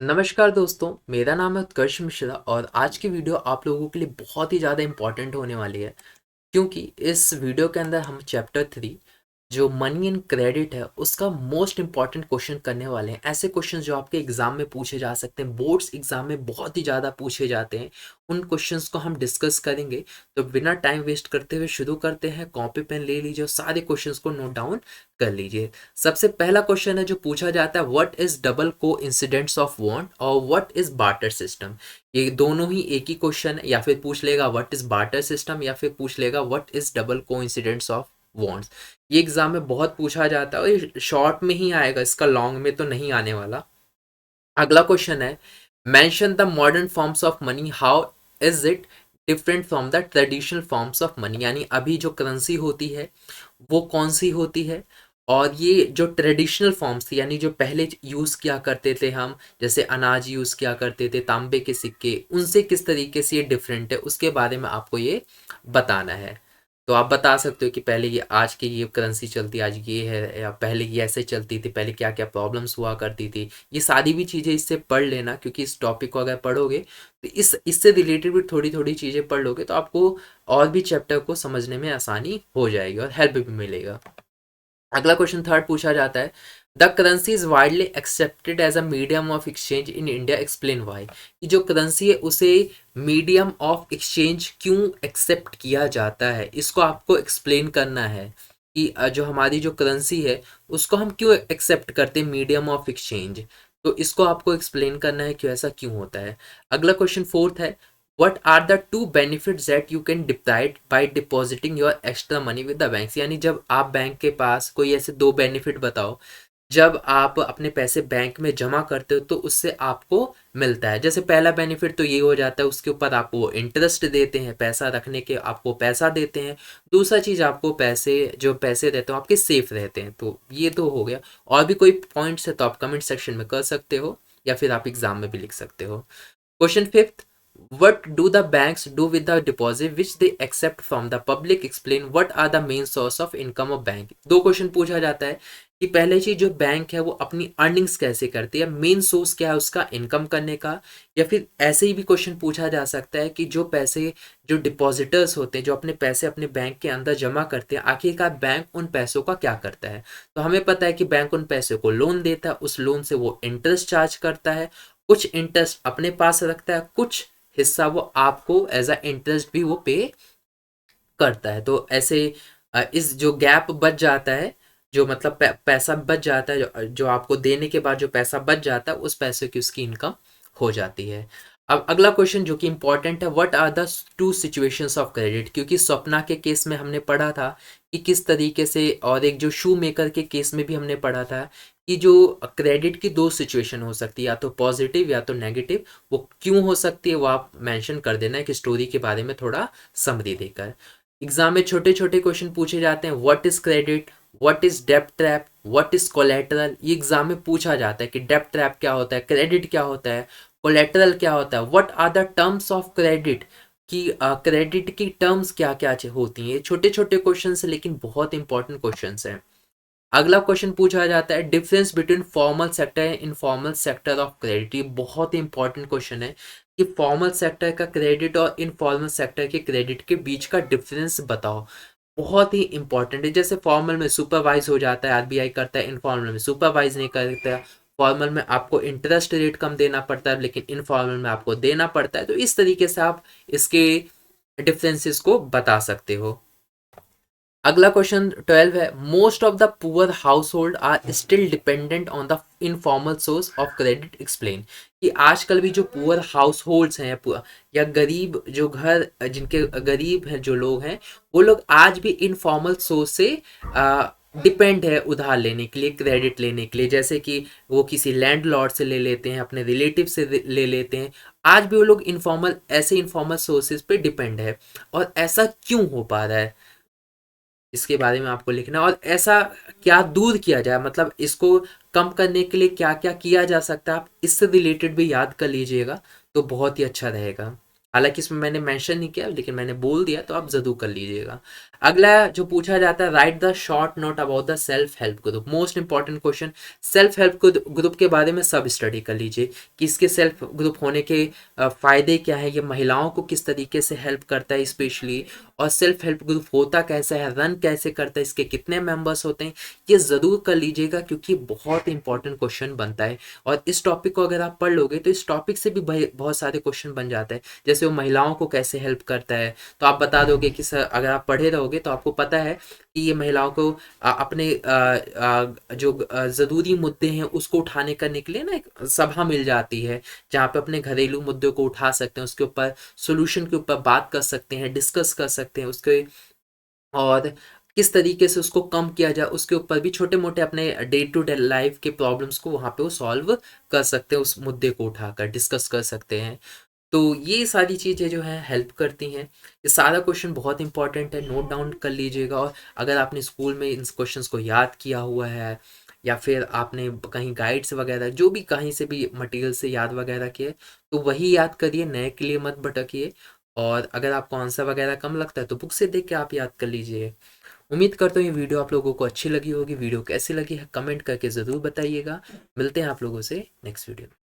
नमस्कार दोस्तों, मेरा नाम है उत्कर्ष मिश्रा और आज की वीडियो आप लोगों के लिए बहुत ही ज़्यादा इम्पोर्टेंट होने वाली है। क्योंकि इस वीडियो के अंदर हम चैप्टर 3 जो मनी एंड क्रेडिट है उसका मोस्ट इंपॉर्टेंट क्वेश्चन करने वाले हैं। ऐसे क्वेश्चंस जो आपके एग्जाम में पूछे जा सकते हैं, बोर्ड्स एग्जाम में बहुत ही ज़्यादा पूछे जाते हैं, उन क्वेश्चंस को हम डिस्कस करेंगे। तो बिना टाइम वेस्ट करते हुए शुरू करते हैं। कॉपी पेन ले लीजिए और सारे क्वेश्चंस को नोट डाउन कर लीजिए। सबसे पहला क्वेश्चन है जो पूछा जाता है, व्हाट इज डबल को इंसिडेंट्स ऑफ वांट और व्हाट इज बार्टर सिस्टम। ये दोनों ही एक ही क्वेश्चन है, या फिर पूछ लेगा व्हाट इज बार्टर सिस्टम या फिर पूछ लेगा what is double coincidence of wants. ये एग्जाम में बहुत पूछा जाता है और ये शॉर्ट में ही आएगा, इसका लॉन्ग में तो नहीं आने वाला। अगला क्वेश्चन है, mention the modern forms of money, how is it different from the traditional forms of money. यानी अभी जो करेंसी होती है वो कौन सी होती है, और ये जो ट्रेडिशनल फॉर्म्स थी यानी जो पहले यूज़ किया करते थे हम, जैसे अनाज यूज़ किया करते थे, तांबे के सिक्के, उनसे किस तरीके से ये डिफरेंट है उसके बारे में आपको ये बताना है। तो आप बता सकते हो कि पहले ये आज की ये करेंसी चलती आज ये है, या पहले ये ऐसे चलती थी, पहले क्या क्या प्रॉब्लम्स हुआ करती थी। ये सारी भी चीज़ें इससे पढ़ लेना, क्योंकि इस टॉपिक को अगर पढ़ोगे तो इससे रिलेटेड भी थोड़ी थोड़ी चीज़ें पढ़ लोगे तो आपको और भी चैप्टर को समझने में आसानी हो जाएगी और हेल्प भी मिलेगा। अगला क्वेश्चन थर्ड पूछा जाता है, the currency is widely accepted as a medium of exchange in India, explain why. कि जो करेंसी है उसे मीडियम ऑफ एक्सचेंज क्यों एक्सेप्ट किया जाता है, इसको आपको एक्सप्लेन करना है कि जो हमारी जो करेंसी है उसको हम क्यों एक्सेप्ट करते हैं मीडियम ऑफ एक्सचेंज। तो इसको आपको एक्सप्लेन करना है कि ऐसा क्यों होता है। अगला क्वेश्चन फोर्थ है, what are the two benefits that you can deprive by depositing your extra money with the banks। यानी जब आप बैंक के पास कोई ऐसे दो बेनिफिट बताओ, जब आप अपने पैसे बैंक में जमा करते हो तो उससे आपको मिलता है। जैसे पहला बेनिफिट तो ये हो जाता है, उसके ऊपर आपको इंटरेस्ट देते हैं, पैसा रखने के आपको पैसा देते हैं। दूसरा चीज़, आपको पैसे जो पैसे रहते हो आपके सेफ रहते हैं। तो ये तो हो गया। और भी कोई पॉइंट्स है तो आप कमेंट सेक्शन में कर सकते हो, या फिर आप एग्जाम में भी लिख सकते हो। Question fifth, what do the banks do with the deposit which they accept from the public, explain what are the main source of income of bank। दो क्वेश्चन पूछा जाता है कि पहले चीज जो बैंक है वो अपनी अर्निंग्स कैसे करती है, मेन सोर्स क्या है उसका इनकम करने का। या फिर ऐसे ही भी क्वेश्चन पूछा जा सकता है कि जो पैसे जो डिपॉजिटर्स होते हैं जो अपने पैसे अपने बैंक के अंदर जमा करते हैं, आखिरकार बैंक उन पैसों का क्या करता है। तो हमें पता है कि बैंक उन पैसों को लोन देता है, उस लोन से वो इंटरेस्ट चार्ज करता है, कुछ इंटरेस्ट अपने पास रखता है, कुछ हिस्सा वो आपको एज अ इंटरेस्ट भी वो पे करता है। तो ऐसे इस जो गैप बच जाता है, जो मतलब पैसा बच जाता है, जो आपको देने के बाद जो पैसा बच जाता है उस पैसे की उसकी इनकम हो जाती है। अब अगला क्वेश्चन जो कि इंपॉर्टेंट है, what are the two situations of credit. क्योंकि स्वप्ना के केस में हमने पढ़ा था कि किस तरीके से, और एक जो शू मेकर के केस में भी हमने पढ़ा था कि जो क्रेडिट की दो सिचुएशन हो सकती है, या तो पॉजिटिव या तो नेगेटिव। वो क्यों हो सकती है वो आप मेंशन कर देना एक स्टोरी के बारे में थोड़ा समरी देकर। एग्जाम में छोटे छोटे क्वेश्चन पूछे जाते हैं, what is credit, what is डेब्ट ट्रैप, व्हाट इज कोलेटरल। ये एग्जाम में पूछा जाता है कि डेब्ट ट्रैप क्या होता है, क्रेडिट क्या होता है, कोलेटरल क्या होता है, what are the terms of credit, कि क्रेडिट की टर्म्स क्या क्या होती हैं। छोटे छोटे क्वेश्चन है लेकिन बहुत इंपॉर्टेंट क्वेश्चन हैं। अगला क्वेश्चन पूछा जाता है, difference between formal sector and informal sector of credit. ये बहुत ही इंपॉर्टेंट क्वेश्चन है कि फॉर्मल सेक्टर का क्रेडिट और इनफॉर्मल सेक्टर के क्रेडिट के बीच का डिफरेंस बताओ। बहुत ही इंपॉर्टेंट है। जैसे फॉर्मल में सुपरवाइज हो जाता है, आरबीआई करता है, इनफॉर्मल में सुपरवाइज नहीं करता। फॉर्मल में आपको इंटरेस्ट रेट कम देना पड़ता है लेकिन इनफॉर्मल में आपको देना पड़ता है। तो इस तरीके से आप इसके डिफरेंसेस को बता सकते हो। अगला क्वेश्चन 12 है, most of the poor household are still dependent on the informal source of credit, explain. कि आजकल भी जो पुअर हाउस होल्ड्स हैं या गरीब जो घर जिनके गरीब हैं जो लोग हैं, वो लोग आज भी इनफॉर्मल सोर्स से डिपेंड है उधार लेने के लिए, क्रेडिट लेने के लिए। जैसे कि वो किसी लैंडलॉर्ड से ले लेते हैं, अपने रिलेटिव से ले लेते हैं। आज भी वो लोग इनफॉर्मल ऐसे इनफॉर्मल सोर्सेज पे डिपेंड है। और ऐसा क्यों हो पा रहा है इसके बारे में आपको लिखना, और ऐसा क्या दूर किया जाए, मतलब इसको कम करने के लिए क्या क्या किया जा सकता है, आप इससे रिलेटेड भी याद कर लीजिएगा तो बहुत ही अच्छा रहेगा। हालांकि इसमें मैंने मेंशन नहीं किया, लेकिन मैंने बोल दिया तो आप जरूर कर लीजिएगा। अगला जो पूछा जाता है, right the short note about the self help group. Most important question, self help group के बारे में सब स्टडी कर लीजिए कि इसके सेल्फ ग्रुप होने के फायदे क्या है, ये महिलाओं को किस तरीके से हेल्प करता है स्पेशली, और सेल्फ हेल्प ग्रुप होता कैसा है, रन कैसे करता है, इसके कितने मेंबर्स होते हैं, ये ज़रूर कर लीजिएगा क्योंकि बहुत इंपॉर्टेंट क्वेश्चन बनता है। और इस टॉपिक को अगर आप पढ़ लोगे तो इस टॉपिक से भी बहुत सारे क्वेश्चन बन जाते हैं। जैसे वो महिलाओं को कैसे हेल्प करता है, तो आप बता दोगे कि सर अगर आप पढ़े रहोगे तो आपको पता है कि ये महिलाओं को अपने जो ज़रूरी मुद्दे हैं उसको उठाने करने के लिए ना एक सभा मिल जाती है, जहाँ पे अपने घरेलू मुद्दों को उठा सकते हैं, उसके ऊपर सोल्यूशन के ऊपर बात कर सकते हैं, डिस्कस कर सकते हैं उसके, और किस तरीके से उसको कम किया जाए उसके ऊपर भी छोटे मोटे अपने डे टू डे लाइफ के प्रॉब्लम्स को वहाँ पे वो सॉल्व कर सकते हैं, उस मुद्दे को उठाकर डिस्कस कर सकते हैं। तो ये सारी चीज़ें जो है हेल्प करती हैं। ये सारा क्वेश्चन बहुत इंपॉर्टेंट है, नोट डाउन कर लीजिएगा। और अगर आपने स्कूल में इन क्वेश्चंस को याद किया हुआ है या फिर आपने कहीं गाइड्स वगैरह जो भी कहीं से भी मटेरियल से याद वगैरह किए, तो वही याद करिए, नए के लिए मत भटकिए। और अगर आपको आंसर वगैरह कम लगता है तो बुक से देख के आप याद कर लीजिए। उम्मीद करता हूँ ये वीडियो आप लोगों को अच्छी लगी होगी। वीडियो कैसी लगी है कमेंट करके ज़रूर बताइएगा। मिलते हैं आप लोगों से नेक्स्ट वीडियो में।